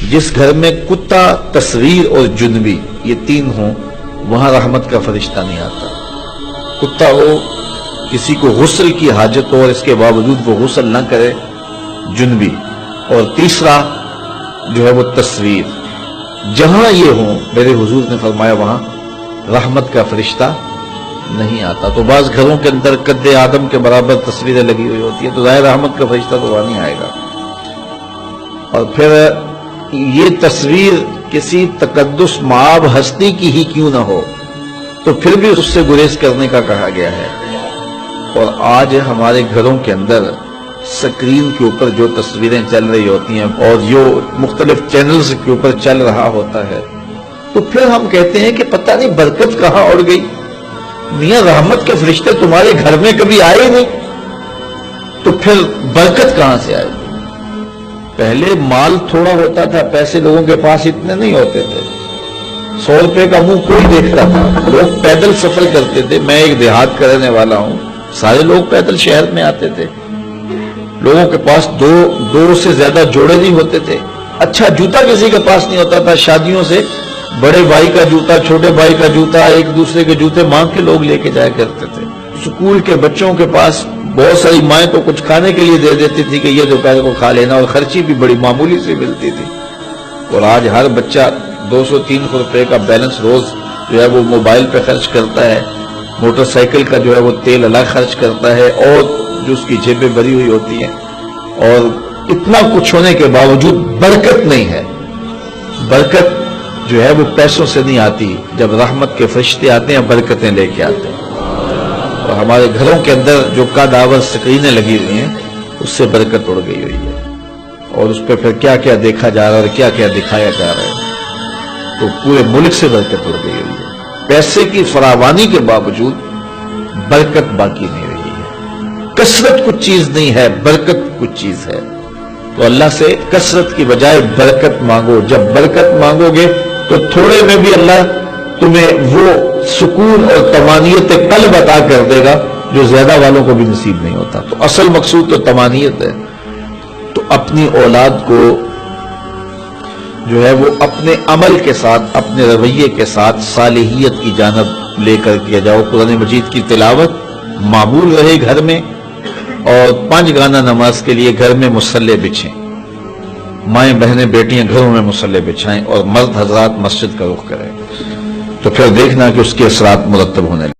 جس گھر میں کتا، تصویر اور جنبی یہ تین ہوں وہاں رحمت کا فرشتہ نہیں آتا۔ کتا ہو، کسی کو غسل کی حاجت ہو اور اس کے باوجود وہ غسل نہ کرے، جنبی، اور تیسرا جو ہے وہ تصویر، جہاں یہ ہوں میرے حضور نے فرمایا وہاں رحمت کا فرشتہ نہیں آتا۔ تو بعض گھروں کے اندر قد آدم کے برابر تصویریں لگی ہوئی ہوتی ہیں تو ظاہر رحمت کا فرشتہ تو وہاں نہیں آئے گا۔ اور پھر یہ تصویر کسی تقدس مآب ہستی کی ہی کیوں نہ ہو تو پھر بھی اس سے گریز کرنے کا کہا گیا ہے۔ اور آج ہمارے گھروں کے اندر سکرین کے اوپر جو تصویریں چل رہی ہوتی ہیں اور جو مختلف چینلز کے اوپر چل رہا ہوتا ہے تو پھر ہم کہتے ہیں کہ پتہ نہیں برکت کہاں اڑ گئی، میاں رحمت کے فرشتے تمہارے گھر میں کبھی آئے نہیں تو پھر برکت کہاں سے آئے گی؟ پہلے مال تھوڑا ہوتا تھا، پیسے لوگوں کے پاس اتنے نہیں ہوتے تھے، 100 روپے کا منہ کوئی دیکھتا تھا، لوگ پیدل سفر کرتے تھے۔ میں ایک دیہات کا رہنے والا ہوں، سارے لوگ پیدل شہر میں آتے تھے، لوگوں کے پاس دو سے زیادہ جوڑے نہیں ہوتے تھے، اچھا جوتا کسی کے پاس نہیں ہوتا تھا، شادیوں سے بڑے بھائی کا جوتا، چھوٹے بھائی کا جوتا، ایک دوسرے کے جوتے مانگ کے لوگ لے کے جایا کرتے تھے۔ سکول کے بچوں کے پاس بہت ساری مائیں تو کچھ کھانے کے لیے دے دیتی تھی کہ یہ دوپہر کو کھا لینا، اور خرچی بھی بڑی معمولی سے ملتی تھی۔ اور آج ہر بچہ 200-300 روپے کا بیلنس روز جو ہے وہ موبائل پہ خرچ کرتا ہے، موٹر سائیکل کا جو ہے وہ تیل الگ خرچ کرتا ہے، اور جو اس کی جیبیں بھری ہوئی ہوتی ہیں، اور اتنا کچھ ہونے کے باوجود برکت نہیں ہے۔ برکت جو ہے وہ پیسوں سے نہیں آتی، جب رحمت کے فرشتے آتے ہیں برکتیں لے کے آتے ہیں۔ اور ہمارے گھروں کے اندر جو قادآور سکرینیں لگی ہوئی ہیں اس سے برکت اڑ گئی ہوئی ہے، اور اس پہ پھر کیا کیا دیکھا جا رہا ہے اور کیا کیا دکھایا جا رہا ہے، تو پورے ملک سے برکت اڑ گئی ہوئی ہے۔ پیسے کی فراوانی کے باوجود برکت باقی نہیں رہی ہے۔ کثرت کچھ چیز نہیں ہے، برکت کچھ چیز ہے۔ تو اللہ سے کثرت کی بجائے برکت مانگو۔ جب برکت مانگو گے تو تھوڑے میں بھی اللہ تمہیں وہ سکون اور طمانینت قلب عطا کر دے گا جو زیادہ والوں کو بھی نصیب نہیں ہوتا۔ تو اصل مقصود تو طمانینت ہے۔ تو اپنی اولاد کو جو ہے وہ اپنے عمل کے ساتھ، اپنے رویے کے ساتھ صالحیت کی جانب لے کر کے جاؤ۔ قرآن مجید کی تلاوت معمول رہے گھر میں، اور 5 گانا نماز کے لیے گھر میں مصلے بچھیں، مائیں بہنیں بیٹیاں گھروں میں مصلے بچھائیں، اور مرد حضرات مسجد کا رخ کریں، تو پھر دیکھنا کہ اس کے اثرات مرتب ہونے لگیں۔